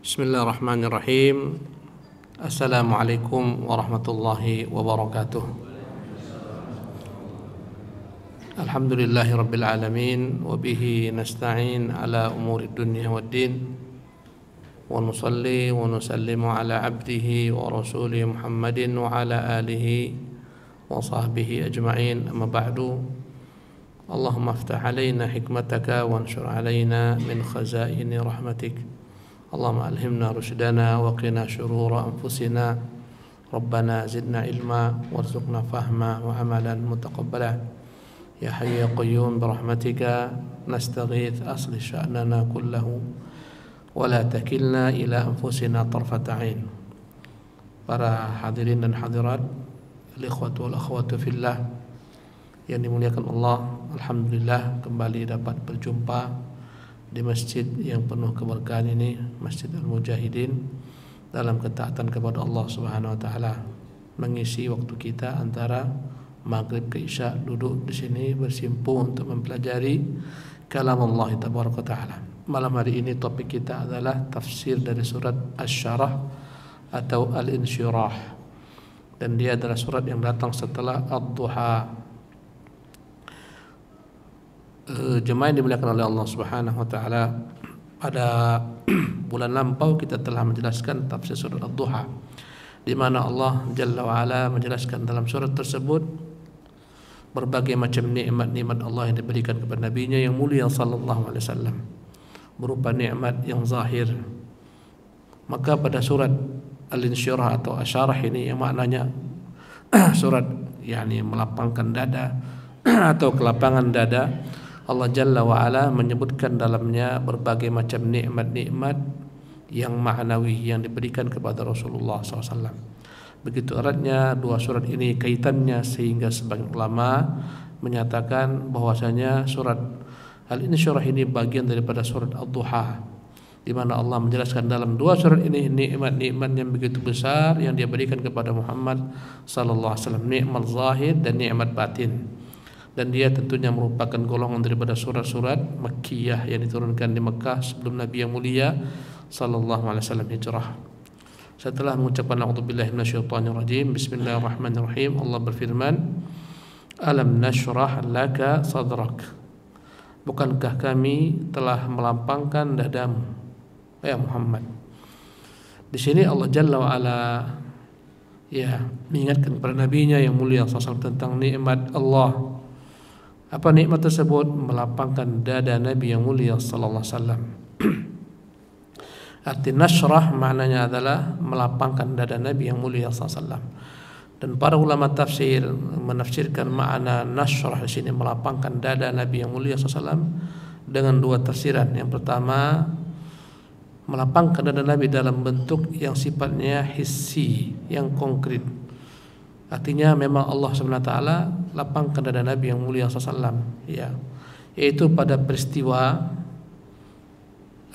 Bismillahirrahmanirrahim. Assalamualaikum warahmatullahi wabarakatuh. Alhamdulillahi rabbil alamin, wa bihi nasta'in ala umuri dunya waddin, wa nusalli wa nusallimu ala abdihi wa rasulih Muhammadin wa ala alihi wa sahbihi ajma'in. Amma ba'du. Allahumma aftah alaina hikmataka wa anshur alaina min khazaini rahmatik. Allahumma alhimna rushdana wa qina syurura anfusina. Rabbana zidna ilma warzuqna fahma wa amalan mutaqabbala. Ya hayy ya qayyum birahmatika nastaghith asli sya'nana kullahu wa la takilna ila anfusina tarfata ain. Para hadirin dan hadirat, al-ikhwatu wal akhwatu fillah yang dimuliakan Allah, alhamdulillah kembali dapat berjumpa di masjid yang penuh keberkahan ini, Masjid Al-Mujahidin, dalam ketaatan kepada Allah Subhanahu wa taala. Mengisi waktu kita antara maghrib ke isya, duduk di sini bersimpu untuk mempelajari kalam Allah tabaraka taala. Malam hari ini topik kita adalah tafsir dari surat Asy-Syarah atau Al-Insyirah, dan dia adalah surat yang datang setelah Ad-Duha. Jemaah yang dimuliakan oleh Allah Subhanahu wa taala, pada bulan lampau kita telah menjelaskan tafsir surat Ad-Duha, di mana Allah Jalla wa Ala menjelaskan dalam surat tersebut berbagai macam nikmat-nikmat Allah yang diberikan kepada nabinya yang mulia sallallahu alaihi wasallam, berupa nikmat yang zahir. Maka pada surat Al-Insyirah atau Asyarah ini, yang maknanya surat yakni melapangkan dada atau kelapangan dada, Allah Jalla wa Ala menyebutkan dalamnya berbagai macam nikmat-nikmat yang ma'nawi yang diberikan kepada Rasulullah SAW. Begitu eratnya dua surat ini kaitannya, sehingga sebagian ulama menyatakan bahwasanya surat Al-Insyirah ini bagian daripada surat Ad-Duha, di mana Allah menjelaskan dalam dua surat ini nikmat-nikmat yang begitu besar yang dia berikan kepada Muhammad sallallahu alaihi wasallam, nikmat zahir dan nikmat batin. Dan dia tentunya merupakan golongan daripada surat-surat Makkiyah yang diturunkan di Mekah sebelum Nabi yang mulia sallallahu alaihi wasallam hijrah. Setelah mengucapkan a'udzubillahi minasyaitonir rajim, bismillahirrahmanirrahim, Allah berfirman, alam nashrah laka sadrak, bukankah kami telah melapangkan dadamu ya Muhammad. Di sini Allah Jalla wa Ala mengingatkan kepada nabinya yang mulia sallallahu alaihi wasallam tentang nikmat Allah. Apa nikmat tersebut? Melapangkan dada Nabi yang mulia sallallahu alaihi wasallam. Arti nashrah maknanya adalah melapangkan dada Nabi yang mulia sallallahu alaihi wasallam. Dan para ulama tafsir menafsirkan makna nashrah di sini, melapangkan dada Nabi yang mulia sallallahu alaihi wasallam, dengan dua tafsiran. Yang pertama, melapangkan dada Nabi dalam bentuk yang sifatnya hissi, yang konkret. Artinya memang Allah SWT lapangkan dada Nabi yang mulia SAW, yaitu pada peristiwa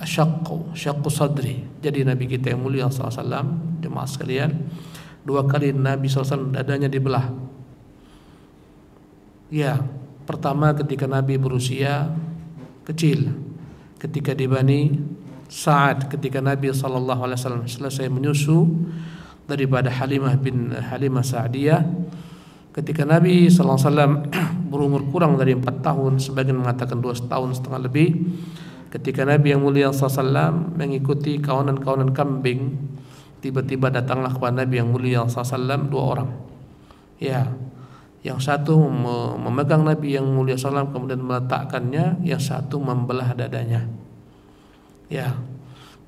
syaqqu sadri. Jadi Nabi kita yang mulia SAW, jemaah sekalian, dua kali Nabi SAW dadanya dibelah. Pertama ketika Nabi berusia kecil, ketika di Bani Sa'ad, ketika Nabi SAW selesai menyusu daripada Halimah Sa'diyah, ketika Nabi sallallahu alaihi wasallam berumur kurang dari 4 tahun, sebagian mengatakan 2 tahun setengah lebih, ketika Nabi yang mulia sallallahu alaihi wasallam mengikuti kawanan-kawanan kambing, tiba-tiba datanglah kepada Nabi yang mulia sallallahu alaihi wasallam 2 orang. Yang satu memegang Nabi yang mulia sallallahu alaihi wasallam kemudian meletakkannya, yang satu membelah dadanya.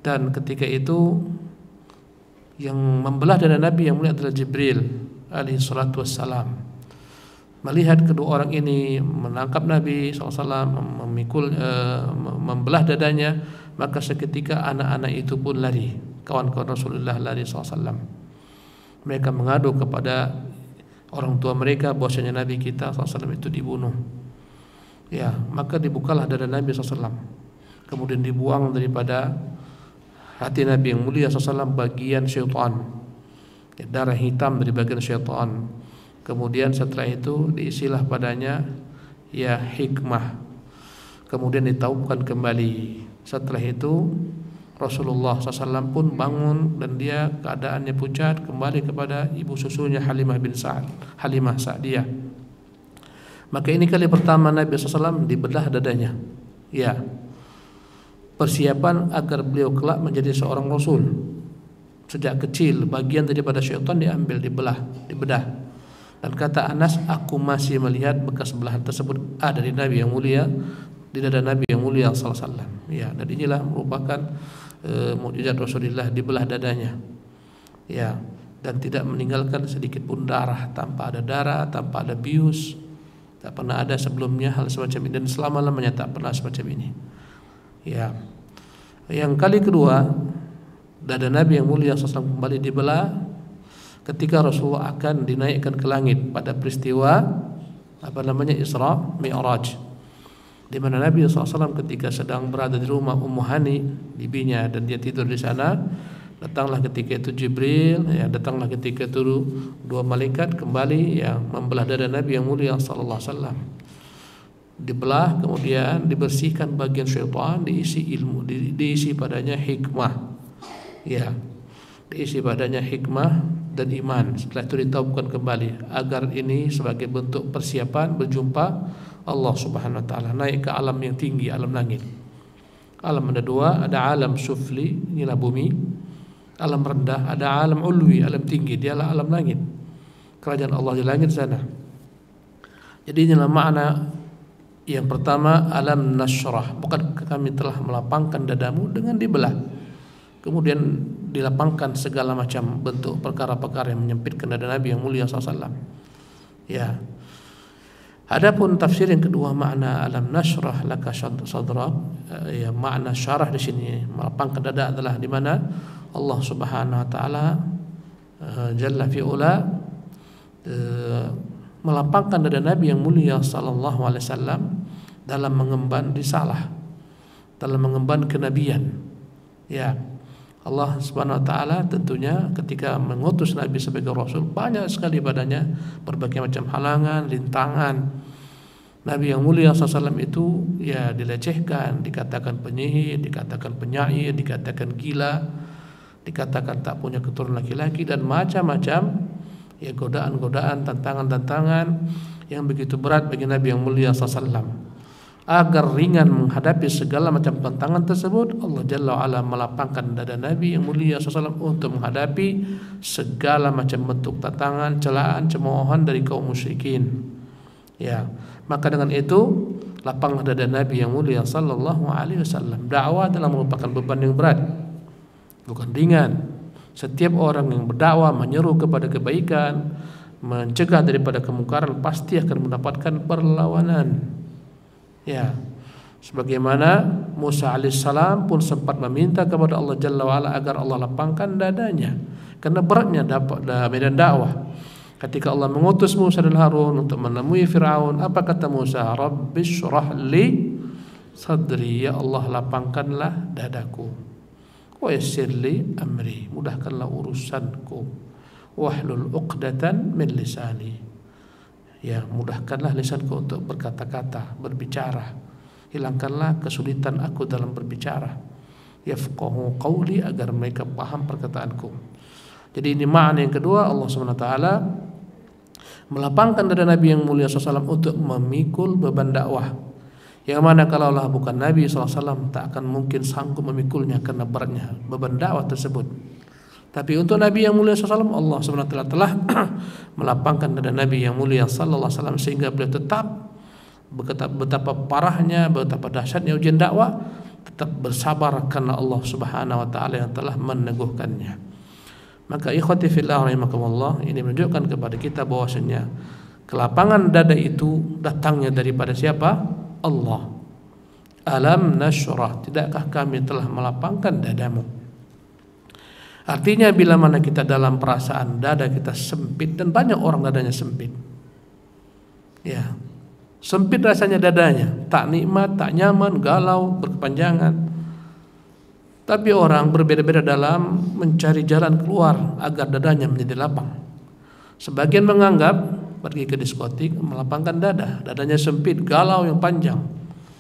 Dan ketika itu yang membelah dada Nabi yang mulia adalah Jibril alaihi salatu wassalam. Melihat kedua orang ini menangkap Nabi SAW, memikul, membelah dadanya, maka seketika anak-anak itu pun lari, kawan-kawan Rasulullah lari SAW. Mereka mengadu kepada orang tua mereka bahwasanya Nabi kita SAW itu dibunuh. Maka dibukalah dada Nabi SAW, kemudian dibuang daripada hati Nabi yang mulia SAW bagian syaitan, darah hitam dari bagian syaitan. Kemudian setelah itu diisilah padanya hikmah, kemudian ditaupkan kembali. Setelah itu Rasulullah SAW pun bangun dan dia keadaannya pucat, kembali kepada ibu susunya Halimah Sa'diyah. Maka ini kali pertama Nabi SAW dibelah dadanya. Ya, persiapan agar beliau kelak menjadi seorang Rasul. Sejak kecil bagian daripada syaitan diambil, dibedah. Dan kata Anas, aku masih melihat bekas belahan tersebut ada di Nabi yang mulia, di dada Nabi yang mulia sallallahu alaihi wasallam. Ya, dan inilah merupakan mukjizat Rasulullah, dibelah dadanya. Ya, dan tidak meninggalkan sedikit pun darah, tanpa ada bius. Tak pernah ada sebelumnya hal semacam ini, dan selama-lamanya tak pernah semacam ini. Ya. Yang kali kedua, dada Nabi yang mulia sallallahu alaihi wasallam kembali dibelah ketika Rasulullah akan dinaikkan ke langit pada peristiwa Isra Mi'raj, di mana Nabi SAW ketika sedang berada di rumah Ummu Hani, bibinya, dan dia tidur di sana, datanglah ketika itu Jibril, datanglah ketika itu dua malaikat kembali membelah dada Nabi yang mulia sallallahu alaihi wasallam. Dibelah, kemudian dibersihkan bagian syaitan, diisi ilmu, diisi padanya hikmah. Ya, diisi padanya hikmah dan iman. Setelah itu ditaubatkan kembali agar ini sebagai bentuk persiapan berjumpa Allah Subhanahu wa taala, naik ke alam yang tinggi, alam langit. Alam ada dua, ada alam sufli, inilah bumi. Alam rendah, ada alam ulwi, alam tinggi, dialah alam langit. Kerajaan Allah di langit sana. Jadi inilah makna yang pertama, alam nasyrah. Bukan kami telah melapangkan dadamu dengan dibelah. Kemudian dilapangkan segala macam bentuk perkara-perkara yang menyempitkan dada Nabi yang mulia SAW. Ya. Adapun tafsir yang kedua, makna alam nasyrah laka sadrak, ya, makna syarah di sini melapangkan dada adalah di mana Allah Subhanahu wa taala jalla fi ula melapangkan dada Nabi yang mulia sallallahu alaihi wasallam dalam mengemban risalah, dalam mengemban kenabian. Ya, Allah Subhanahu wa taala tentunya ketika mengutus Nabi sebagai rasul banyak sekali padanya berbagai macam halangan, rintangan. Nabi yang mulia SAW itu ya dilecehkan, dikatakan penyihir, dikatakan penyair, dikatakan gila, dikatakan tak punya keturunan laki-laki, dan macam-macam ya godaan-godaan, tantangan-tantangan yang begitu berat bagi Nabi yang mulia SAW. Agar ringan menghadapi segala macam tantangan tersebut, Allah Jalla wa'ala melapangkan dada Nabi yang mulia SAW untuk menghadapi segala macam bentuk tantangan, celaan, cemoohan dari kaum musyrikin. Ya, maka dengan itu lapanglah dada Nabi yang mulia sallallahu alaihi wasallam. Dakwah adalah merupakan beban yang berat, bukan ringan. Setiap orang yang berdakwah, menyeru kepada kebaikan, mencegah daripada kemungkaran, pasti akan mendapatkan perlawanan. Ya, sebagaimana Musa alaihissalam pun sempat meminta kepada Allah Jalla wa'ala agar Allah lapangkan dadanya karena beratnya medan dakwah. Ketika Allah mengutus Musa dan Harun untuk menemui Fir'aun, apa kata Musa? Rabbi syrah li sadri, ya Allah lapangkanlah dadaku, wa yassir li amri, mudahkanlah urusanku, wahlul uqdatan min lisani, ya mudahkanlah lisanku untuk berkata-kata, berbicara, hilangkanlah kesulitan aku dalam berbicara, yafqahu qawli, agar mereka paham perkataanku. Jadi ini makna yang kedua, Allah SWT melapangkan dada Nabi yang mulia SAW untuk memikul beban dakwah, yang mana kalau Allah bukan Nabi SAW tak akan mungkin sanggup memikulnya karena beratnya beban dakwah tersebut. Tapi untuk Nabi yang mulia SAW, Allah SWT telah melapangkan dada Nabi yang mulia SAW sehingga beliau tetap betapa parahnya, betapa dahsyatnya ujian dakwah, tetap bersabar karena Allah Subhanahu wa taala yang telah meneguhkannya. Maka ikhwati fillah rahimakumullah, ini menunjukkan kepada kita bahwasanya kelapangan dada itu datangnya daripada siapa? Allah. Alam nasyrah, tidakkah kami telah melapangkan dadamu? Artinya bila mana kita dalam perasaan dada kita sempit, dan banyak orang dadanya sempit. Ya, sempit rasanya dadanya, tak nikmat, tak nyaman, galau, berkepanjangan. Tapi orang berbeda-beda dalam mencari jalan keluar agar dadanya menjadi lapang. Sebagian menganggap pergi ke diskotik melapangkan dada, dadanya sempit, galau yang panjang.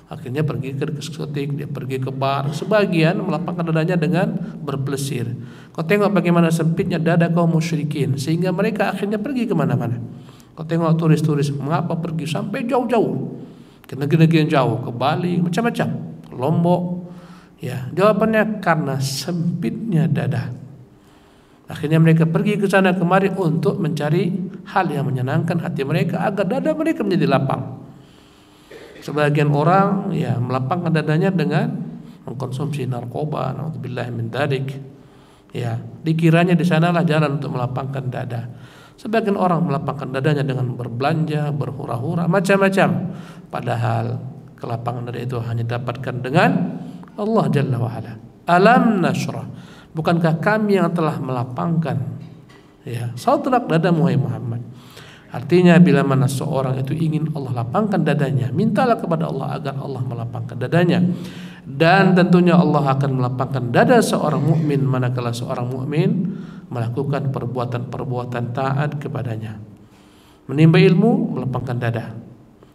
Akhirnya pergi ke diskotik, dia pergi ke bar. Sebagian melapangkan dadanya dengan berpelesir. Kau tengok bagaimana sempitnya dada kaum musyrikin, sehingga mereka akhirnya pergi kemana-mana. Kau tengok turis-turis, mengapa pergi sampai jauh-jauh ke negeri-negeri yang jauh, ke Bali, macam-macam, Lombok. Ya, jawabannya karena sempitnya dada. Akhirnya mereka pergi ke sana kemari untuk mencari hal yang menyenangkan hati mereka agar dada mereka menjadi lapang. Sebagian orang ya melapangkan dadanya dengan mengkonsumsi narkoba, naudzubillahi min dzalik. Ya, dikiranya di sanalah jalan untuk melapangkan dada. Sebagian orang melapangkan dadanya dengan berbelanja, berhura-hura, macam-macam. Padahal kelapangan dada itu hanya dapatkan dengan Allah Jalla wa Ala. Alam nashrah. Bukankah kami yang telah melapangkan ya sadrak dadamu wahai Muhammad. Artinya bila mana seorang itu ingin Allah lapangkan dadanya, mintalah kepada Allah agar Allah melapangkan dadanya. Dan tentunya Allah akan melapangkan dada seorang mukmin manakala seorang mukmin melakukan perbuatan-perbuatan taat kepadanya. Menimba ilmu, melapangkan dada.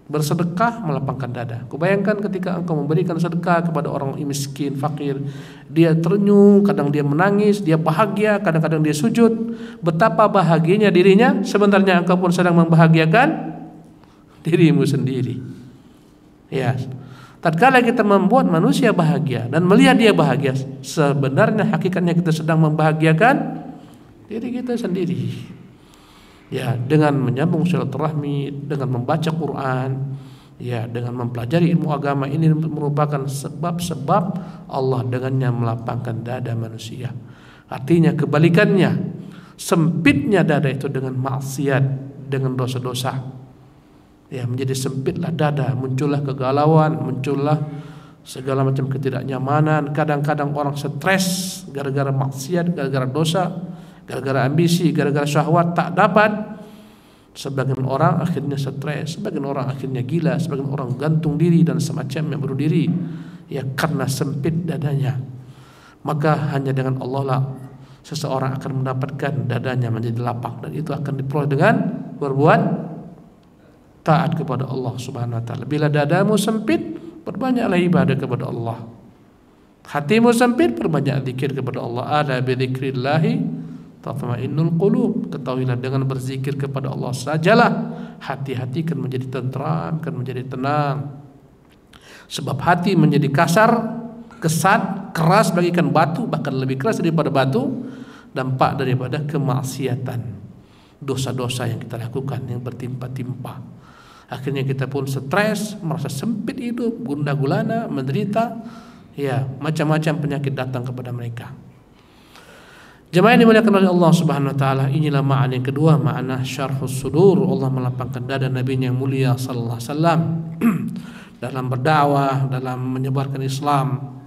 Bersedekah, melapangkan dada. Kubayangkan ketika engkau memberikan sedekah kepada orang miskin, fakir, dia terenyuh, kadang dia menangis, dia bahagia, kadang-kadang dia sujud. Betapa bahagianya dirinya, sebenarnya engkau pun sedang membahagiakan dirimu sendiri. Ya, tatkala kita membuat manusia bahagia dan melihat dia bahagia, sebenarnya hakikatnya kita sedang membahagiakan diri kita sendiri. Ya, dengan menyambung silaturahmi, dengan membaca Quran, ya, dengan mempelajari ilmu agama, ini merupakan sebab-sebab Allah dengannya melapangkan dada manusia. Artinya kebalikannya, sempitnya dada itu dengan maksiat, dengan dosa-dosa. Ya, menjadi sempitlah dada, muncullah kegalauan, muncullah segala macam ketidaknyamanan. Kadang-kadang orang stres gara-gara maksiat, gara-gara dosa, gara-gara ambisi, gara-gara syahwat tak dapat. Sebagian orang akhirnya stres, sebagian orang akhirnya gila, sebagian orang gantung diri dan semacamnya bunuh diri. Ya, karena sempit dadanya. Maka hanya dengan Allah lah seseorang akan mendapatkan dadanya menjadi lapang, dan itu akan diperoleh dengan berbuat taat kepada Allah Subhanahu wa taala. Bila dadamu sempit, perbanyaklah ibadah kepada Allah. Hatimu sempit, perbanyak zikir kepada Allah. Ala bi dzikrillah tatma'innul qulub. Ketahuilah dengan berzikir kepada Allah sajalah hati-hati akan menjadi tentram, akan menjadi tenang. Sebab hati menjadi kasar, kesat, keras bagaikan batu, bahkan lebih keras daripada batu, dampak daripada kemaksiatan, dosa-dosa yang kita lakukan yang bertimpa-timpa. Akhirnya kita pun stres, merasa sempit hidup, gundah gulana, menderita, ya, macam-macam penyakit datang kepada mereka. Jemaah yang dimuliakan oleh Allah Subhanahu wa taala, inilah makna yang kedua, makna syarhus sudur. Allah melapangkan dada Nabi yang mulia sallallahu alaihi wasallam dalam berdakwah, dalam menyebarkan Islam.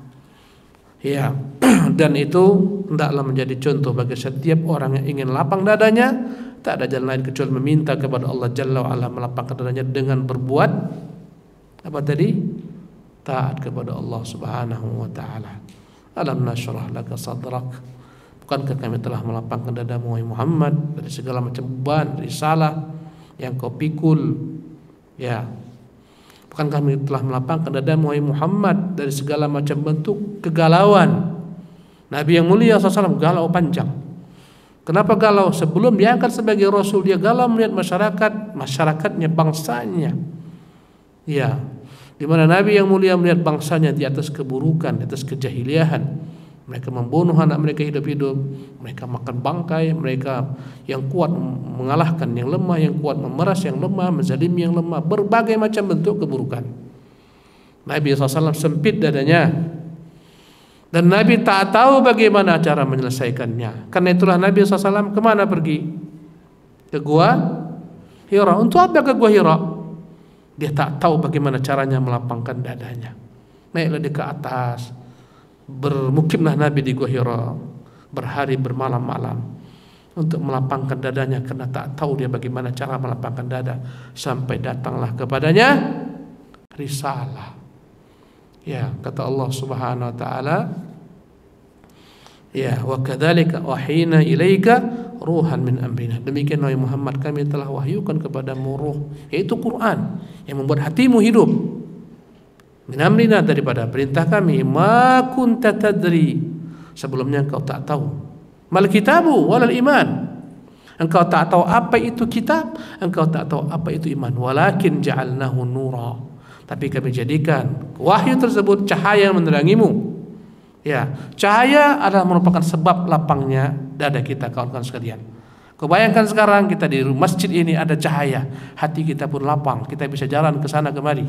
Ya, dan itu hendaklah menjadi contoh bagi setiap orang yang ingin lapang dadanya. Tak ada jalan lain kecuali meminta kepada Allah Jalla wa Ala melapangkan dadanya dengan berbuat apa tadi? Taat kepada Allah Subhanahu wa taala. Alam nashrah laka sadrak. Bukankah kami telah melapangkan dadamu wahai Muhammad dari segala macam beban, risalah yang kau pikul. Ya, bukankah kami telah melapangkan dadamu wahai Muhammad dari segala macam bentuk kegalauan. Nabi yang mulia SAW galau panjang. Kenapa galau? Sebelum diangkat sebagai Rasul, dia galau melihat masyarakatnya, bangsanya. Ya, di mana Nabi yang mulia melihat bangsanya di atas keburukan, di atas kejahiliahan. Mereka membunuh anak mereka hidup-hidup, mereka makan bangkai, mereka yang kuat mengalahkan yang lemah, yang kuat memeras yang lemah, menzalimi yang lemah, berbagai macam bentuk keburukan. Nabi SAW sempit dadanya, dan Nabi tak tahu bagaimana cara menyelesaikannya. Karena itulah Nabi SAW kemana pergi? Ke Gua Hira. Untuk apa ke Gua Hira? Dia tak tahu bagaimana caranya melapangkan dadanya. Naiklah dia ke atas, bermukimlah Nabi di Gua Hira berhari bermalam-malam untuk melapangkan dadanya, karena tak tahu dia bagaimana cara melapangkan dada. Sampai datanglah kepadanya risalah. Ya, kata Allah Subhanahu wa taala, ya, wa kadzalika wahina ilaika ruhan min amrina. Demikian wahai Muhammad, kami telah wahyukan kepadamu ruh, yaitu Quran, yang membuat hatimu hidup. min amrina, daripada perintah kami, ma kunta tadri, sebelumnya engkau tak tahu, mal kitabu walal iman, engkau tak tahu apa itu kitab, engkau tak tahu apa itu iman, walakin ja'alnahu nura, tapi kami jadikan wahyu tersebut cahaya yang menerangimu. Ya, cahaya adalah merupakan sebab lapangnya dada kita, kawan-kawan sekalian. Kau bayangkan sekarang kita di masjid ini ada cahaya, hati kita pun lapang, kita bisa jalan ke sana kemari.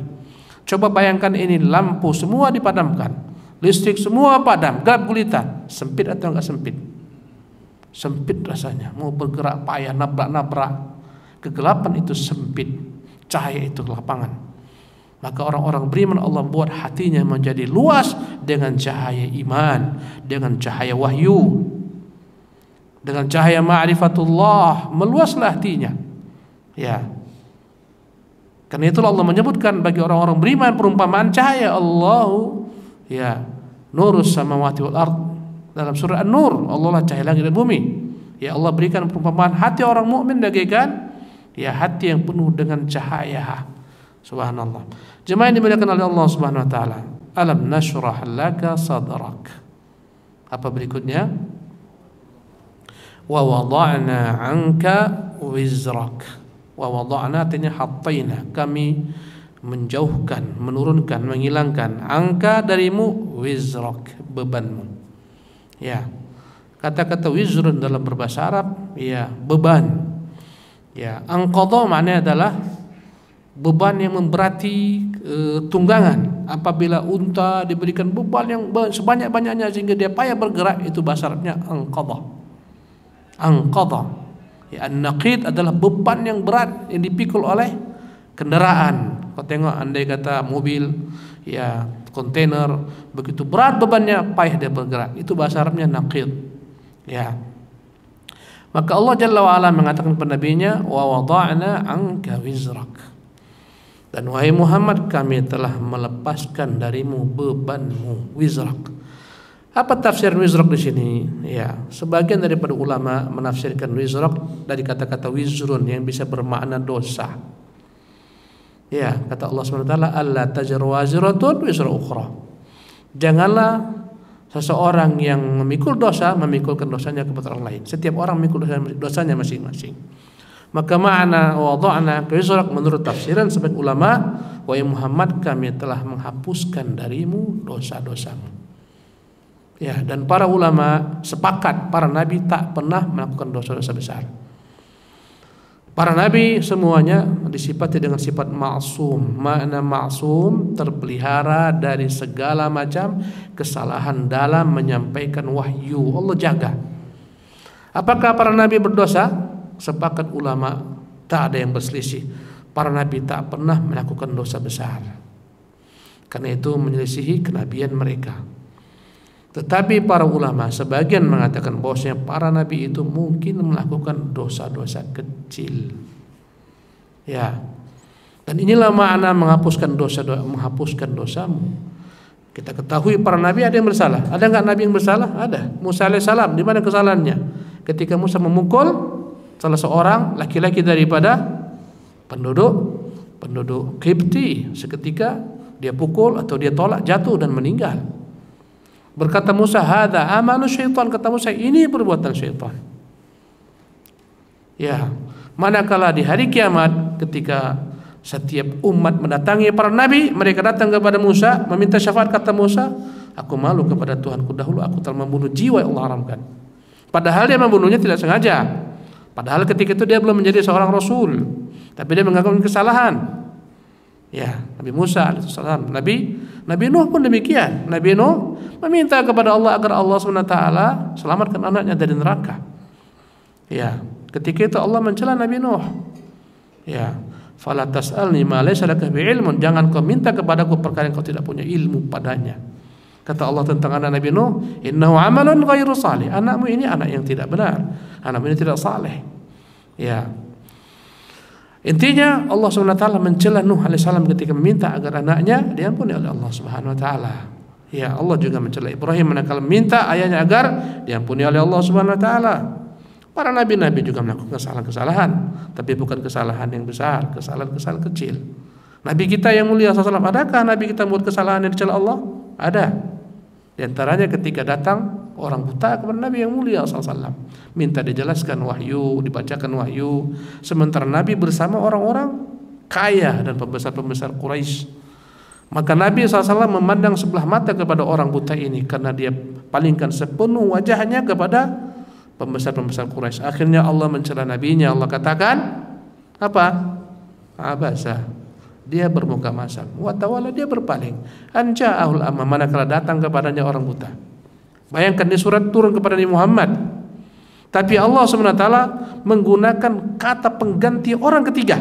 Coba bayangkan ini lampu semua dipadamkan, listrik semua padam, gelap gulita, sempit atau enggak sempit? Sempit rasanya, mau bergerak payah, nabrak-nabrak. Kegelapan itu sempit, cahaya itu lapangan. Maka orang-orang beriman Allah buat hatinya menjadi luas dengan cahaya iman, dengan cahaya wahyu, dengan cahaya ma'rifatullah, meluaslah hatinya. Ya. Karena itulah Allah menyebutkan bagi orang-orang beriman perumpamaan cahaya Allahu, ya, nurus samawati wal ard. Dalam surah An-Nur, Allah lah cahaya langit dan bumi. Ya, Allah berikan perumpamaan hati orang mukmin bagaikan ya hati yang penuh dengan cahaya. Subhanallah. Jemaah yang dimuliakan oleh Allah Subhanahu wa taala. Alam nashrah laka sadrak. Apa berikutnya? Wa wada'na 'anka wizrak. Wa wada'na artinya hattaina, kami menjauhkan, menurunkan, menghilangkan, angka darimu, wizrak, bebanmu. Ya, kata-kata wizrun dalam berbahasa Arab, ya, beban. Ya, angqadha maknanya adalah beban yang memberati tunggangan. Apabila unta diberikan beban yang sebanyak-banyaknya sehingga dia payah bergerak, itu bahasa Arabnya angqadha. Angqadha. Ya, an-naqid adalah beban yang berat yang dipikul oleh kendaraan. Kau tengok andai kata mobil, ya, kontainer, begitu berat bebannya, payah dia bergerak. Itu bahasa Arabnya naqid. Ya. Maka Allah Jalla wa Ala mengatakan kepada nabinya, wa wada'na 'anka wizrak. Dan wahai Muhammad, kami telah melepaskan darimu bebanmu, wizrak. Apa tafsir wizrak di sini? Ya, sebagian daripada ulama menafsirkan wizrak dari kata-kata wizrun yang bisa bermakna dosa. Ya, kata Allah SWT, alla taziru waziratun wizra ukhra. Janganlah seseorang yang memikul dosa memikulkan dosanya kepada orang lain. Setiap orang memikul dosanya masing-masing. Maka makna wada'na wizrak menurut tafsiran sebagian ulama, wahai Muhammad, kami telah menghapuskan darimu dosa-dosamu. Ya, dan para ulama sepakat para nabi tak pernah melakukan dosa-dosa besar. Para nabi semuanya disifati dengan sifat ma'sum. Makna ma'sum, terpelihara dari segala macam kesalahan dalam menyampaikan wahyu. Allah jaga. Apakah para nabi berdosa? Sepakat ulama tak ada yang berselisih. Para nabi tak pernah melakukan dosa besar. Karena itu menyelisihi kenabian mereka. Tetapi para ulama sebagian mengatakan bahwasanya para nabi itu mungkin melakukan dosa-dosa kecil. Ya. Dan inilah makna menghapuskan dosa, menghapuskan dosamu. Kita ketahui para nabi ada yang bersalah. Ada enggak nabi yang bersalah? Ada. Musa alaihissalam, di mana kesalahannya? Ketika Musa memukul salah seorang laki-laki daripada penduduk Qibti, seketika dia pukul atau dia tolak, jatuh dan meninggal. Berkata Musa, hadza amalu syaitan, kata Musa, ini perbuatan syaitan. Ya, manakala di hari kiamat ketika setiap umat mendatangi para nabi, mereka datang kepada Musa meminta syafaat, kata Musa, aku malu kepada Tuhanku, dahulu aku telah membunuh jiwa yang Allah haramkan. Padahal dia membunuhnya tidak sengaja. Padahal ketika itu dia belum menjadi seorang rasul, tapi dia mengaku kesalahan. Ya, Nabi Musa alaihissalam, Nabi Nuh pun demikian. Nabi Nuh meminta kepada Allah agar Allah SWT selamatkan anaknya dari neraka. Ya, ketika itu Allah mencela Nabi Nuh. Ya, fala tas'alni ma laysa laka bi'ilmun, jangan kau minta kepadaku perkara yang kau tidak punya ilmu padanya. Kata Allah tentang anak Nabi Nuh, innahu amalun ghairu salih, anakmu ini anak yang tidak benar, anakmu ini tidak saleh. Ya. Intinya Allah SWT mencela Nuh alaihissalam ketika meminta agar anaknya diampuni oleh Allah Subhanahu wa taala. Ya, Allah juga mencela Ibrahim manakala meminta ayahnya agar diampuni oleh Allah Subhanahu wa taala. Para nabi-nabi juga melakukan kesalahan-kesalahan, tapi bukan kesalahan yang besar, kesalahan-kesalahan kecil. Nabi kita yang mulia SAW, adakah Nabi kita buat kesalahan yang dicela Allah? Ada. Di antaranya ketika datang orang buta kepada Nabi yang mulia SAW, minta dijelaskan wahyu, dibacakan wahyu, sementara Nabi bersama orang-orang kaya dan pembesar-pembesar Quraisy. Maka Nabi SAW memandang sebelah mata kepada orang buta ini karena dia palingkan sepenuh wajahnya kepada pembesar-pembesar Quraisy. Akhirnya Allah mencela nabinya. Allah katakan apa? Abasa, dia bermuka masam, wa tawalla, dia berpaling, anja'ahul amma, manakala datang kepadanya orang buta. Bayangkan, di surat turun kepada Nabi Muhammad, tapi Allah SWT menggunakan kata pengganti orang ketiga.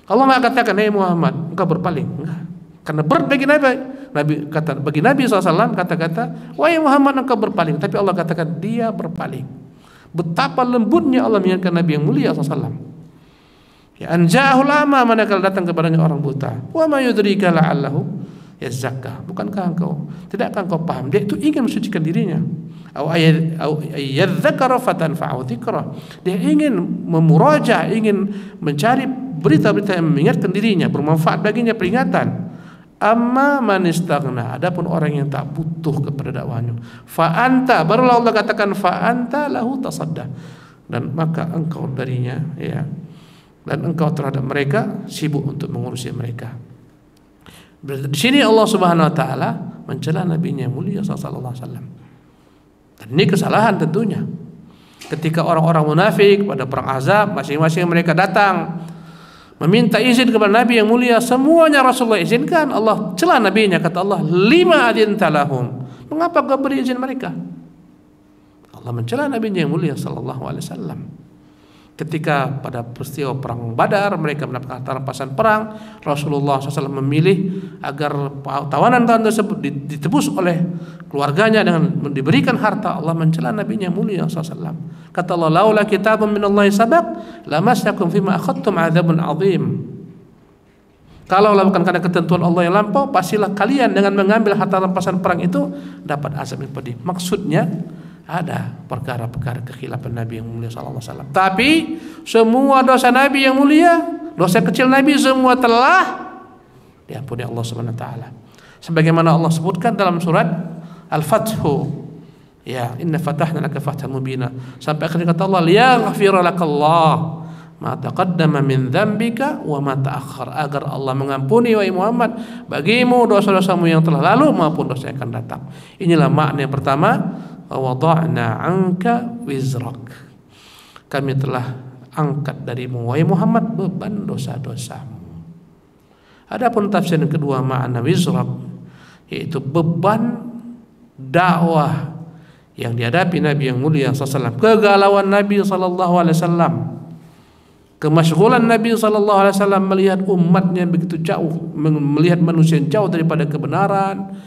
Allah nggak katakan, "Hei Muhammad, engkau berpaling." Enggak. Karena berat bagi Nabi kata, bagi Nabi SAW kata-kata, "Wahai Muhammad, engkau berpaling." Tapi Allah katakan dia berpaling. Betapa lembutnya Allah mengingatkan Nabi yang mulia SAW. Ya, anja'ahul ama, manakala datang kepadanya orang buta. Wa ma yudrika la'allahu yazakka. Tidakkah engkau paham dia itu ingin mensucikan dirinya? Au ayyadzakara fatanfa'u dzikra. Dia ingin memuraja, ingin mencari berita-berita yang mengingatkan dirinya, bermanfaat baginya peringatan. Amma man istaghna, adapun orang yang tak butuh kepada dakwahnya, fa anta, barulah Allah katakan fa anta lahu tasadda, dan maka engkau darinya, ya, dan engkau terhadap mereka sibuk untuk mengurusi mereka. Di sini Allah Subhanahu wa taala mencela nabinya mulia sallallahu alaihi wasallam. Dan ini kesalahan tentunya. Ketika orang-orang munafik pada perang Ahzab, masing-masing mereka datang meminta izin kepada Nabi yang mulia, semuanya Rasulullah izinkan. Allah celah nabinya, kata Allah, "Lima adzinta lahum." Mengapa kau beri izin mereka? Allah mencela nabinya yang mulia sallallahu alaihi wasallam. Ketika pada peristiwa perang Badar mereka mendapatkan rampasan perang, Rasulullah SAW memilih agar tawanan-tawanan tersebut ditebus oleh keluarganya dengan diberikan harta. Allah mencela nabinya mulia SAW. Kata Allah, "Laula kitabun minallahi sabaq lamasyakum fima akhadtum adzabun azim." Kalau bukan karena ketentuan Allah yang lampau, pastilah kalian dengan mengambil harta rampasan perang itu dapat azab yang pedih. Maksudnya ada perkara-perkara kekhilafan Nabi yang mulia sallallahu alaihi wasallam. Tapi semua dosa Nabi yang mulia, dosa kecil Nabi semua telah diampuni Allah Subhanahu wa taala. Sebagaimana Allah sebutkan dalam surat Al-Fathu, ya, inna fatahna laka fathan mubina, sampai akhir kata Allah, liyaghfira lakallah ma taqaddama min dzambika wa ma ta'akhkhar, agar Allah mengampuni wahai Muhammad bagimu dosa-dosamu yang telah lalu maupun dosa yang akan datang. Inilah makna yang pertama, wada'na anka wizrak, kami telah angkat darimu wahai Muhammad beban dosa-dosamu. Adapun tafsir yang kedua makna wizrak, yaitu beban dakwah yang dihadapi Nabi yang mulia SAW, kegalauan Nabi SAW, kemasyghulan Nabi SAW melihat umatnya begitu jauh, melihat manusia jauh daripada kebenaran,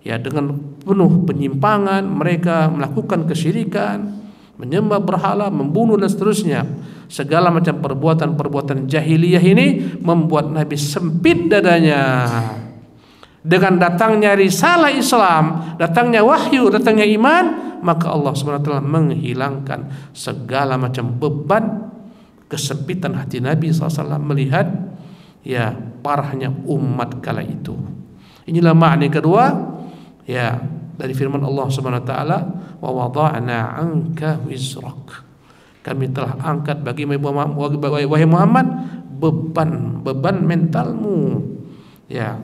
ya, dengan penuh penyimpangan, mereka melakukan kesyirikan, menyembah berhala, membunuh dan seterusnya. Segala macam perbuatan-perbuatan jahiliyah ini membuat Nabi sempit dadanya. Dengan datangnya risalah Islam, datangnya wahyu, datangnya iman, maka Allah SWT menghilangkan segala macam beban, kesempitan hati Nabi SAW melihat, ya, parahnya umat kala itu. Inilah makna yang kedua, ya, dari firman Allah Subhanahu wa taala, wa wada'na anka wizrak, kami telah angkat bagi wahai Muhammad beban mentalmu, ya,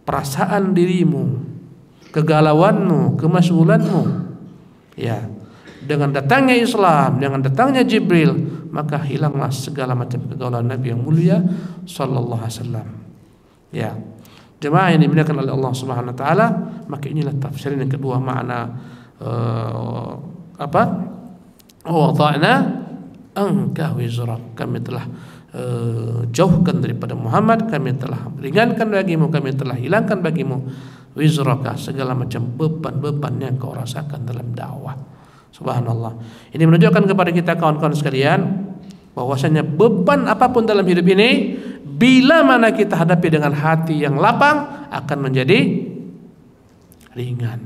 perasaan dirimu, kegalauanmu, kemasyghulanmu, ya. Dengan datangnya Islam, dengan datangnya Jibril, maka hilanglah segala macam kegalauan Nabi yang mulia sallallahu alaihi wasallam. Ya. Jemaah yang dimuliakan oleh Allah Subhanahu wa taala, maka inilah tafsiran yang kedua makna wada'na anka wizrak, kami telah jauhkan daripada Muhammad, kami telah ringankan bagimu, kami telah hilangkan bagimu wizraka, segala macam beban-beban yang kau rasakan dalam dakwah. Subhanallah. Ini menunjukkan kepada kita kawan-kawan sekalian bahwasanya beban apapun dalam hidup ini, bila mana kita hadapi dengan hati yang lapang, akan menjadi ringan.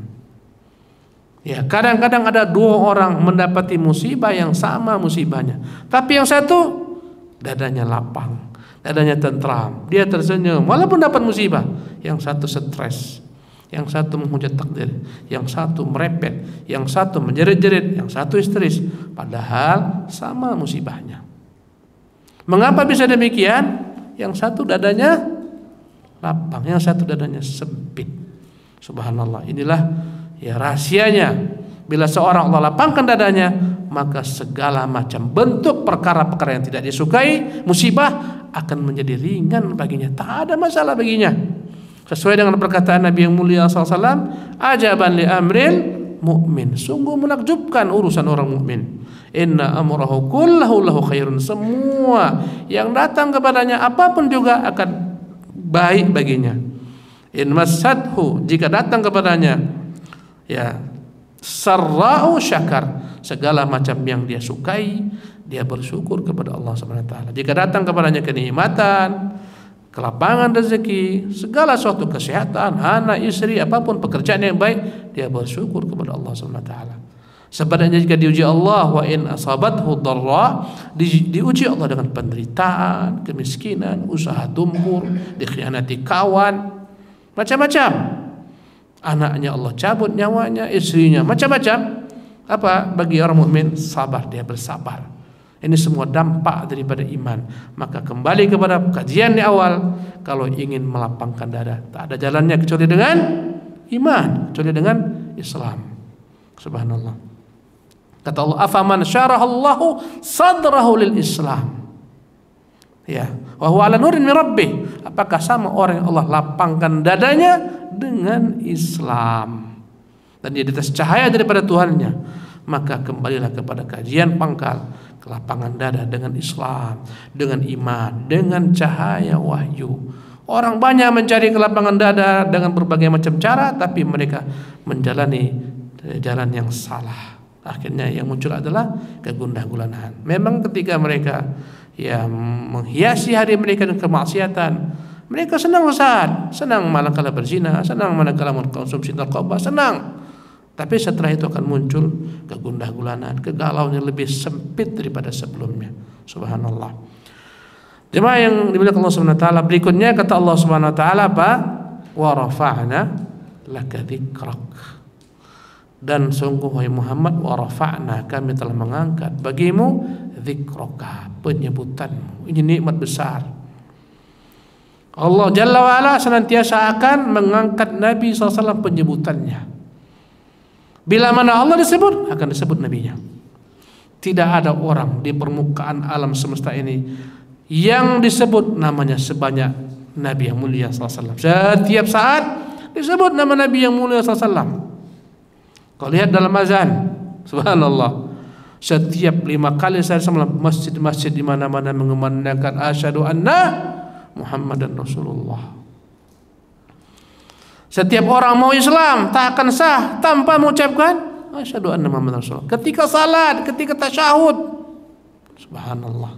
Ya, kadang-kadang ada dua orang mendapati musibah yang sama musibahnya, tapi yang satu dadanya lapang, dadanya tentram, dia tersenyum walaupun dapat musibah. Yang satu stres, yang satu menghujat takdir, yang satu merepet, yang satu menjerit-jerit, yang satu histeris, padahal sama musibahnya. Mengapa bisa demikian? Yang satu dadanya lapang, yang satu dadanya sempit. Subhanallah. Inilah ya rahasianya. Bila seorang Allah lapangkan dadanya, maka segala macam bentuk perkara-perkara yang tidak disukai, musibah, akan menjadi ringan baginya. Tak ada masalah baginya. Sesuai dengan perkataan Nabi yang mulia SAW, ajaban li amril mu'min. Sungguh menakjubkan urusan orang mukmin. Inna amrahu kullahu lahu khairun. Semua yang datang kepadanya apapun juga akan baik baginya. In masadhu, jika datang kepadanya ya sarra'u syakar, segala macam yang dia sukai, dia bersyukur kepada Allah Subhanahu wa taala. Jika datang kepadanya kenikmatan, kelapangan rezeki, segala suatu kesehatan, anak, istri, apapun pekerjaan yang baik, dia bersyukur kepada Allah Subhanahu wa taala. Sebaliknya jika diuji Allah, wa in asabathu dharra, diuji Allah dengan penderitaan, kemiskinan, usaha tumpur, dikhianati kawan, macam-macam. Anaknya Allah cabut nyawanya, istrinya macam-macam. Apa bagi orang mukmin? Sabar, dia bersabar. Ini semua dampak daripada iman. Maka kembali kepada kajian di awal, kalau ingin melapangkan dada, tak ada jalannya kecuali dengan iman, kecuali dengan Islam. Subhanallah. Kata Allah, afaman syarahallahu sadrahu lil Islam. Ya, wa huwa ala nurin min rabbih. Apakah sama orang yang Allah lapangkan dadanya dengan Islam dan dia di atas cahaya daripada Tuhannya? Maka kembalilah kepada kajian pangkal, kelapangan dada dengan Islam, dengan iman, dengan cahaya wahyu. Orang banyak mencari kelapangan dada dengan berbagai macam cara, tapi mereka menjalani jalan yang salah. Akhirnya yang muncul adalah kegundah-gulanaan. Memang ketika mereka ya menghiasi hari mereka dengan kemaksiatan, mereka senang saat, senang manakala berzina, senang manakala mengkonsumsi narkoba, senang. Tapi setelah itu akan muncul kegundah-gulanaan, kegalauan yang lebih sempit daripada sebelumnya. Subhanallah. Jemaah yang dimuliakan Allah Subhanahu wa taala, berikutnya kata Allah Subhanahu wa taala apa? Wa rafa'na laka dzikrak. Dan sungguh wahai Muhammad, wa rafa'na, kami telah mengangkat bagimu dzikraka, penyebutanmu. Ini nikmat besar. Allah Jalla wa Ala senantiasa akan mengangkat Nabi SAW penyebutannya. Bila mana Allah disebut, akan disebut nabinya. Tidak ada orang di permukaan alam semesta ini yang disebut namanya sebanyak Nabi yang mulia SAW. Setiap saat disebut nama Nabi yang mulia SAW. Kau lihat dalam azan, subhanallah, setiap 5 kali saya sama masjid-masjid di mana-mana mengumandangkan asyhadu anna Muhammadan Rasulullah. Setiap orang mau Islam tak akan sah tanpa mengucapkan asyhadu anna Muhammadan Rasulullah. Ketika salat, ketika tasyahud, subhanallah.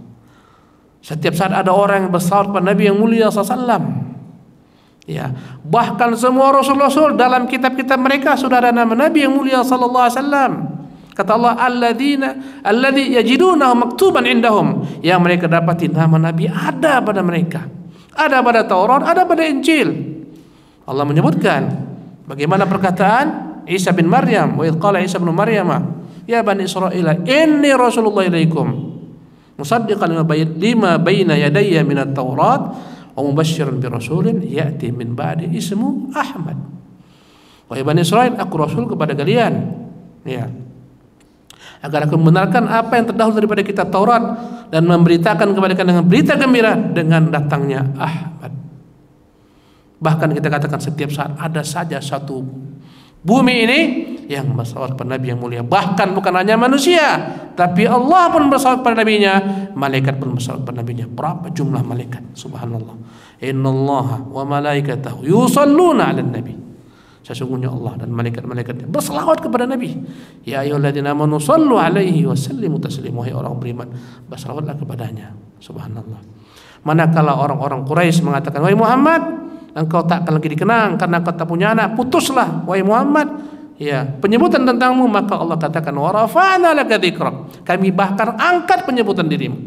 Setiap saat ada orang yang bersalawat pada Nabi yang mulia SAW. Ya, bahkan semua rasul-rasul dalam kitab-kitab mereka sudah ada nama Nabi yang mulia sallallahu alaihi wasallam. Kata Allah, alladzi yajidunahu maktuban indahum, yang mereka dapati nama Nabi ada pada mereka. Ada pada Taurat, ada pada Injil. Allah menyebutkan bagaimana perkataan Isa bin Maryam, wa idh qala Isa bin Maryam, ya bani Israil, inni rasulullah ilaikum musaddiqan lima baina yadayya minat Taurat wa mubasysyiran bi rasulin ya'ti min ba'di ismu Ahmad. Wahai Bani Israil, aku rasul kepada kalian, ya, agar aku membenarkan apa yang terdahulu daripada kitab Taurat dan memberitakan kepada kalian dengan berita gembira dengan datangnya Ahmad. Bahkan kita katakan setiap saat ada saja satu bumi ini yang bersalawat kepada Nabi yang mulia. Bahkan bukan hanya manusia, tapi Allah pun bersalawat kepada nabinya, malaikat pun bersalawat kepada nabinya. Berapa jumlah malaikat? Subhanallah. Innallaha wa malaikatahu yusalluna 'alan nabi. Sesungguhnya Allah dan malaikat-malaikatnya bersalawat kepada Nabi. Ya ayyuhalladzina amanu shallu 'alaihi wa sallimu taslima. Wahai orang beriman, bersalawatlah kepadanya. Subhanallah. Manakala orang-orang Quraisy mengatakan, wahai Muhammad, engkau tak akan lagi dikenang karena engkau tak punya anak, putuslah wahai Muhammad ya penyebutan tentangmu, maka Allah katakan wa rafa'na laka dzikrak, kami bahkan angkat penyebutan dirimu.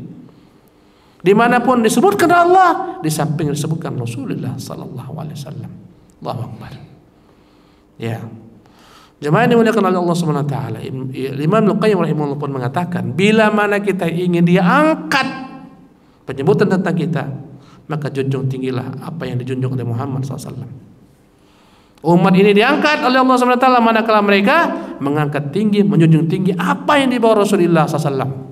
Dimanapun disebutkan Allah, di samping disebutkan Rasulullah sallallahu alaihi wasallam. Allahu Akbar. Ya. Jemaah yang dimuliakan oleh Allah Subhanahu wa taala. Imam Al-Qayyim rahimahullah pun mengatakan, bila mana kita ingin dia angkat penyebutan tentang kita, maka junjung tinggilah apa yang dijunjung oleh Muhammad SAW. Umat ini diangkat oleh Allah Subhanahu wa taala manakala mereka mengangkat tinggi, menjunjung tinggi apa yang dibawa Rasulullah SAW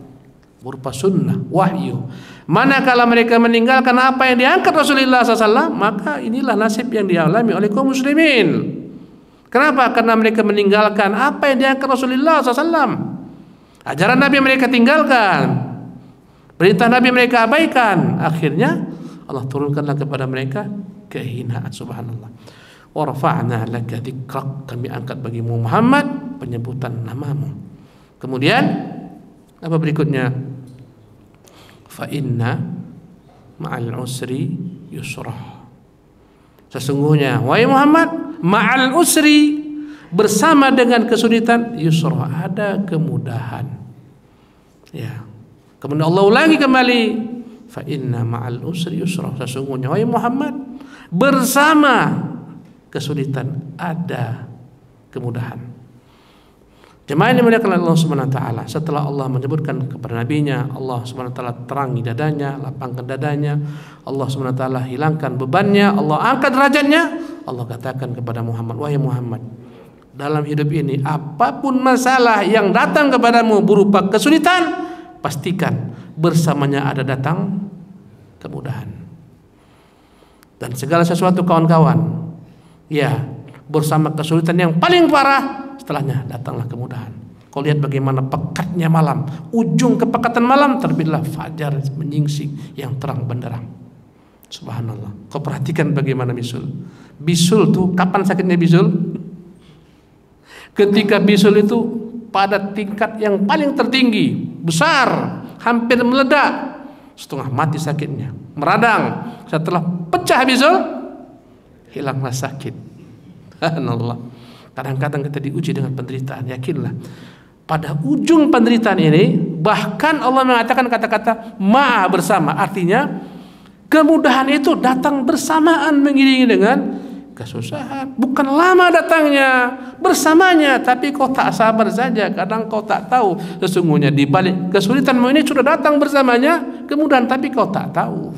berupa sunnah, wahyu. Manakala mereka meninggalkan apa yang diangkat Rasulullah SAW, maka inilah nasib yang dialami oleh kaum muslimin. Kenapa? Karena mereka meninggalkan apa yang diangkat Rasulullah SAW. Ajaran Nabi mereka tinggalkan, perintah Nabi mereka abaikan. Akhirnya Allah turunkanlah kepada mereka kehinaan. Subhanallah. Wa rafa'na laka dzikrak, kami angkat bagimu Muhammad penyebutan namamu. Kemudian apa berikutnya? Fa inna ma'al usri yusra. Sesungguhnya wahai Muhammad, ma'al usri, bersama dengan kesulitan, yusra, ada kemudahan. Ya. Kemudian Allah ulangi kembali, fa inna ma'al usri yusra. Sesungguhnya wahai Muhammad, bersama kesulitan ada kemudahan. Jemaah yang dimuliakan oleh Allah Subhanahu wa taala, setelah Allah menyebutkan kepada nabinya, Allah Subhanahu wa taala terangi dadanya, lapangkan dadanya, Allah Subhanahu wa taala hilangkan bebannya, Allah angkat derajatnya. Allah katakan kepada Muhammad, wahai Muhammad, dalam hidup ini apapun masalah yang datang kepadamu berupa kesulitan, pastikan bersamanya ada datang kemudahan. Dan segala sesuatu kawan-kawan, ya, bersama kesulitan yang paling parah, setelahnya datanglah kemudahan. Kau lihat bagaimana pekatnya malam, ujung kepekatan malam terbitlah fajar menyingsing yang terang benderang. Subhanallah. Kau perhatikan bagaimana bisul. Bisul tuh kapan sakitnya bisul? Ketika bisul itu pada tingkat yang paling tertinggi, besar, hampir meledak, setengah mati sakitnya, meradang. Setelah pecah bisul, hilanglah sakit. Subhanallah. Kadang-kadang kita diuji dengan penderitaan. Yakinlah, pada ujung penderitaan ini bahkan Allah mengatakan kata-kata ma'a, bersama. Artinya kemudahan itu datang bersamaan mengiringi dengan kesusahan. Bukan lama datangnya bersamanya, tapi kau tak sabar saja. Kadang kau tak tahu sesungguhnya di balik kesulitanmu ini sudah datang bersamanya kemudahan, tapi kau tak tahu.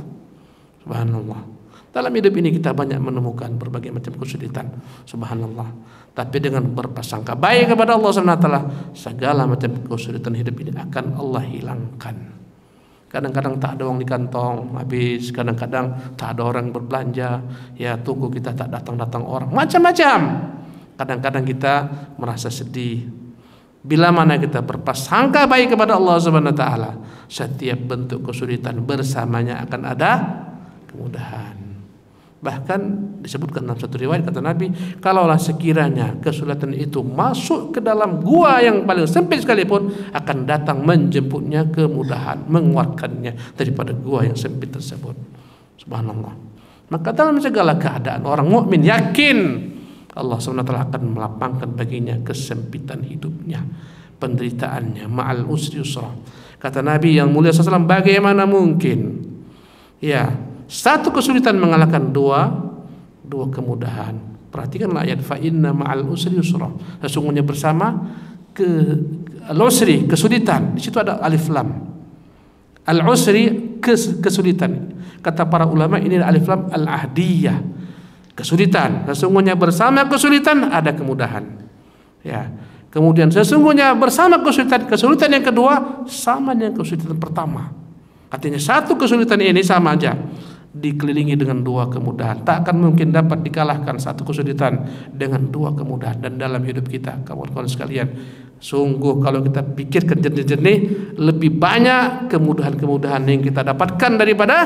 Subhanallah. Dalam hidup ini kita banyak menemukan berbagai macam kesulitan. Subhanallah. Tapi dengan berprasangka baik kepada Allah SWT, segala macam kesulitan hidup ini akan Allah hilangkan. Kadang-kadang tak ada uang di kantong, habis. Kadang-kadang tak ada orang berbelanja, ya tunggu kita tak datang-datang orang. Macam-macam. Kadang-kadang kita merasa sedih. Bila mana kita berprasangka baik kepada Allah SWT, setiap bentuk kesulitan bersamanya akan ada kemudahan. Bahkan disebutkan dalam satu riwayat, kata Nabi, kalaulah sekiranya kesulitan itu masuk ke dalam gua yang paling sempit sekalipun, akan datang menjemputnya kemudahan, mengeluarkannya daripada gua yang sempit tersebut. Subhanallah. Maka dalam segala keadaan orang mukmin yakin Allah SWT akan melapangkan baginya kesempitan hidupnya, penderitaannya. Ma'al usri yusra. Kata Nabi yang mulia SAW, bagaimana mungkin ya satu kesulitan mengalahkan dua kemudahan. Perhatikanlah ayat, fa inna ma'al usri yusra. Sesungguhnya bersama al-usri, kesulitan. Di situ ada alif lam. Al-usri, kesulitan. Kata para ulama ini alif lam al-ahdiyah. Kesulitan. Sesungguhnya bersama kesulitan ada kemudahan. Ya. Kemudian sesungguhnya bersama kesulitan yang kedua sama dengan kesulitan pertama. Artinya satu kesulitan ini sama aja dikelilingi dengan dua kemudahan. Tak akan mungkin dapat dikalahkan satu kesulitan dengan dua kemudahan. Dan dalam hidup kita, kawan-kawan sekalian, sungguh kalau kita pikirkan jernih-jernih, lebih banyak kemudahan-kemudahan yang kita dapatkan daripada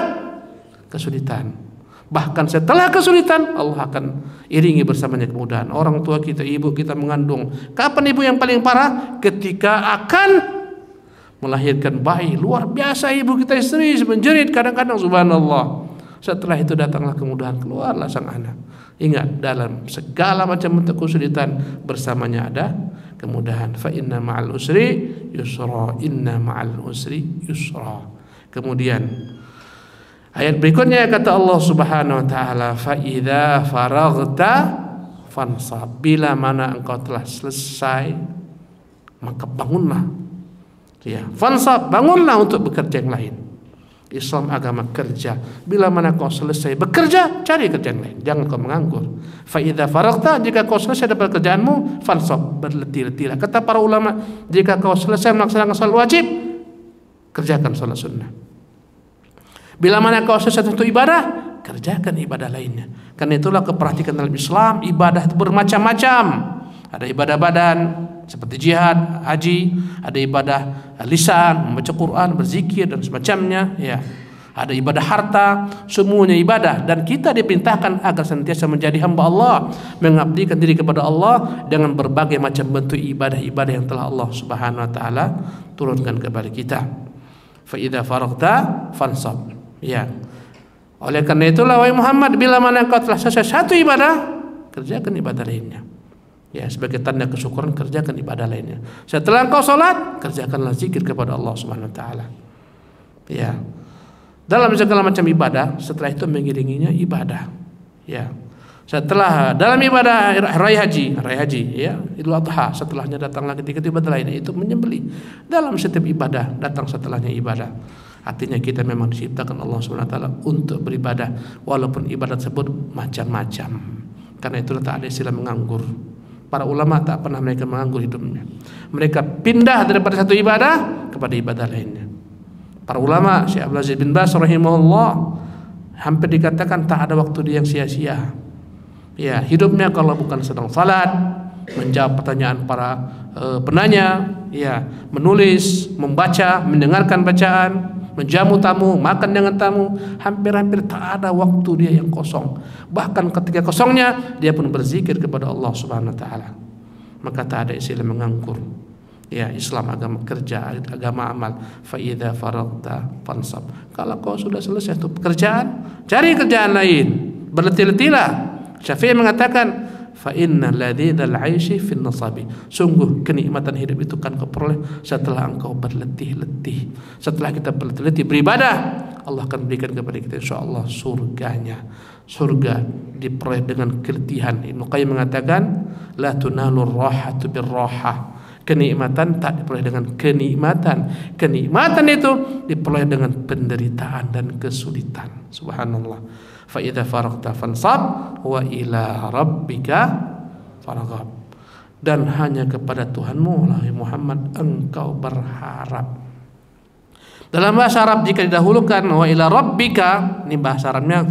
kesulitan. Bahkan setelah kesulitan, Allah akan iringi bersamanya kemudahan. Orang tua kita, ibu kita mengandung, kapan ibu yang paling parah? Ketika akan melahirkan bayi. Luar biasa ibu kita istri menjerit kadang-kadang, subhanallah. Setelah itu datanglah kemudahan, keluarlah sang anak. Ingat, dalam segala macam bentuk kesulitan bersamanya ada kemudahan. Fa inna ma'al usri yusra, inna ma'al usri yusra. Kemudian Ayat berikutnya kata Allah Subhanahu wa taala, fa idza faraghta fansab, bila mana engkau telah selesai maka bangunlah. Ya, fansab, bangunlah untuk bekerja yang lain. Islam agama kerja. Bila mana kau selesai bekerja, cari kerjaan lain, jangan kau menganggur. Fa idza faraghta, jika kau selesai dari pekerjaanmu, fansab, berletih-letihlah. Kata para ulama, jika kau selesai melaksanakan salat wajib, kerjakan salat sunnah. Bila mana kau selesai untuk ibadah, kerjakan ibadah lainnya. Karena itulah keperhatikan dalam Islam, ibadah itu bermacam-macam. Ada ibadah badan seperti jihad, haji, ada ibadah lisan, membaca Quran, berzikir dan semacamnya, ya. Ada ibadah harta, semuanya ibadah, dan kita diperintahkan agar senantiasa menjadi hamba Allah, mengabdikan diri kepada Allah dengan berbagai macam bentuk ibadah-ibadah yang telah Allah Subhanahu wa taala turunkan kepada kita. Fa idza faraghta fansab. Ya. Oleh karena itulah wahai Muhammad, bila mana engkau telah selesai satu ibadah, kerjakan ibadah lainnya. Ya, sebagai tanda kesyukuran, kerjakan ibadah lainnya. Setelah engkau salat, kerjakanlah zikir kepada Allah Subhanahu wa taala. Ya. Dalam segala macam ibadah, setelah itu mengiringinya ibadah. Ya. Setelah dalam ibadah raya haji, ya, Idul Adha, setelahnya datang lagi tiga ibadah lainnya, itu menyembelih. Dalam setiap ibadah datang setelahnya ibadah. Artinya kita memang diciptakan Allah Subhanahu wa taala untuk beribadah, walaupun ibadah tersebut macam-macam. Karena itulah tak ada istilah menganggur. Para ulama tak pernah mereka menganggur hidupnya. Mereka pindah daripada satu ibadah kepada ibadah lainnya. Para ulama, Syekh Abdul Aziz bin Baz rahimahullah, hampir dikatakan tak ada waktu dia yang sia-sia. Ya, hidupnya kalau bukan sedang salat, menjawab pertanyaan para penanya, ya, menulis, membaca, mendengarkan bacaan, menjamu tamu, makan dengan tamu, hampir-hampir tak ada waktu dia yang kosong. Bahkan ketika kosongnya, dia pun berzikir kepada Allah Subhanahu wa taala. Maka tak ada istilah menganggur. Ya, Islam agama kerja, agama amal. Fa idza faraghta fansab. Kalau kau sudah selesai itu pekerjaan, cari kerjaan lain. Berletih-letihlah. Syafi'i mengatakan, fa innal ladzidal 'aishi fin nasabi. Sungguh kenikmatan hidup itu kan kau peroleh setelah engkau berletih-letih. Setelah kita berletih-letih beribadah, Allah akan berikan kepada kita insyaallah surganya. Surga diperoleh dengan keletihan. Ibnu Qayyim mengatakan, la tunalur rahatu birrahah. Kenikmatan tak diperoleh dengan kenikmatan. Kenikmatan itu diperoleh dengan penderitaan dan kesulitan. Subhanallah. Fa idza faraghta fansab wa ila rabbika farghab. Dan hanya kepada Tuhanmu wahai Muhammad engkau berharap. Dalam bahasa Arab jika didahulukan wa ila rabbika, ini bahasa Arabnya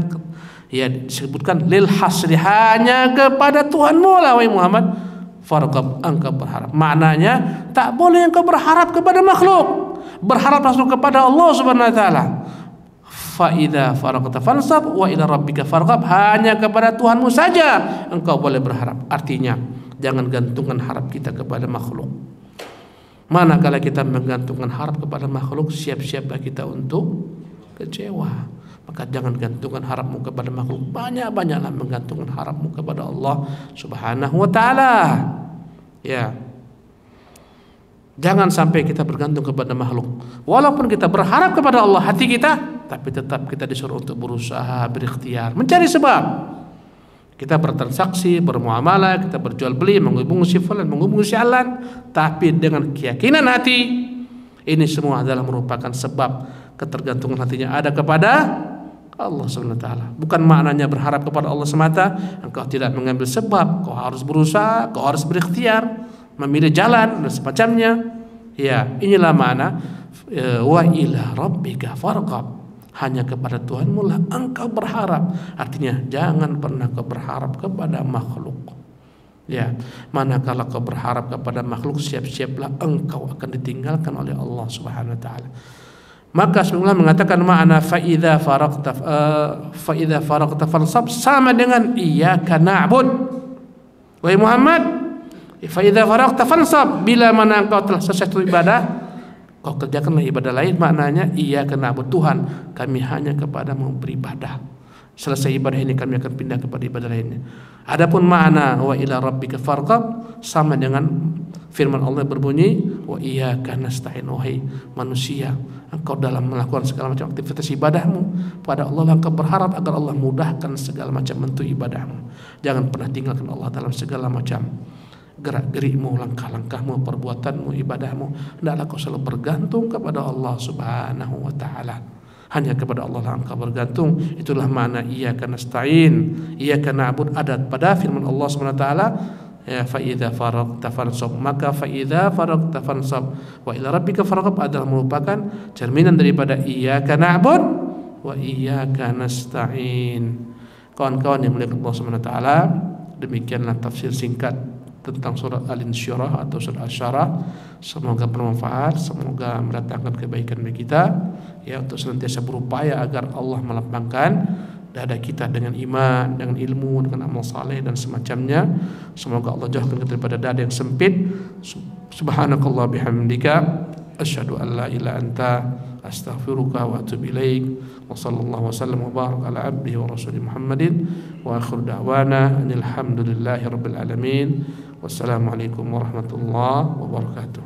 ya disebutkan lil hasri, hanya kepada Tuhanmu wahai Muhammad farghab, engkau berharap. Maknanya tak boleh engkau berharap kepada makhluk. Berharap langsung kepada Allah Subhanahu wa taala. Fa idza faraghta fansab wa ila rabbika farghab, hanya kepada Tuhanmu saja engkau boleh berharap. Artinya jangan gantungkan harap kita kepada makhluk. Manakala kita menggantungkan harap kepada makhluk, siap-siaplah kita untuk kecewa. Maka jangan gantungkan harapmu kepada makhluk, banyak-banyaklah menggantungkan harapmu kepada Allah Subhanahu wa taala. Ya. Jangan sampai kita bergantung kepada makhluk. Walaupun kita berharap kepada Allah hati kita, tapi tetap kita disuruh untuk berusaha, berikhtiar, mencari sebab. Kita bertransaksi, bermuamalah, kita berjual beli, menghubungi si fulan, menghubungi si alan, tapi dengan keyakinan hati, ini semua adalah merupakan sebab ketergantungan hatinya ada kepada Allah Subhanahu wa taala. Bukan maknanya berharap kepada Allah semata, engkau tidak mengambil sebab, kau harus berusaha, kau harus berikhtiar, memilih jalan dan semacamnya. Ya, inilah makna wa ila rabbika farghab. Hanya kepada Tuhanmu lah engkau berharap. Artinya jangan pernah kau berharap kepada makhluk. Ya, manakala kau berharap kepada makhluk, siap-siaplah engkau akan ditinggalkan oleh Allah Subhanahu wa taala. Maka Rasulullah mengatakan makna fa idza faraqta fansab sama dengan iyyaka na'bud. Wahai Muhammad, fa idza faraqta fansab, bila mana engkau telah selesai ibadah, kau kerjakanlah ibadah lain. Maknanya iyyaka na'bud, Tuhan kami hanya kepadamu beribadah. Selesai ibadah ini kami akan pindah kepada ibadah lainnya. Adapun makna wa ila rabbika farghab sama dengan firman Allah berbunyi wa iyyaka nasta'in. Wahai manusia, engkau dalam melakukan segala macam aktivitas ibadahmu pada Allah, engkau berharap agar Allah mudahkan segala macam bentuk ibadahmu. Jangan pernah tinggalkan Allah dalam segala macam gerak-gerikmu, langkah-langkahmu, perbuatanmu, ibadahmu. Hendaklah kau selalu bergantung kepada Allah Subhanahu wa taala. Hanya kepada Allah lah engkau bergantung. Itulah makna iyyaka nasta'in, iyyaka na'bud. Ada pada firman Allah Subhanahu wa taala, ya fa idza faragta fansab, maka fa idza faragta fansab wa ila rabbika farghab adalah merupakan cerminan daripada iyyaka na'bud wa iyyaka nasta'in. Kawan-kawan yang melihat Allah Subhanahu wa taala, demikianlah tafsir singkat tentang surat Al-Insyirah atau surat Asy-Syarah. Semoga bermanfaat, semoga mendatangkan kebaikan bagi kita, ya, untuk senantiasa berupaya agar Allah melapangkan dada kita dengan iman, dengan ilmu, dengan amal saleh dan semacamnya. Semoga Allah jauhkan kita daripada dada yang sempit. Subhanakallah bihamdika asyhadu an la ilaha anta astaghfiruka wa atubu ilaik. Wa sallallahu wasallam wa barak ala abdihi wa rasulih Muhammadin wa akhir da'wana alhamdulillahi rabbil alamin. Wassalamualaikum warahmatullahi wabarakatuh.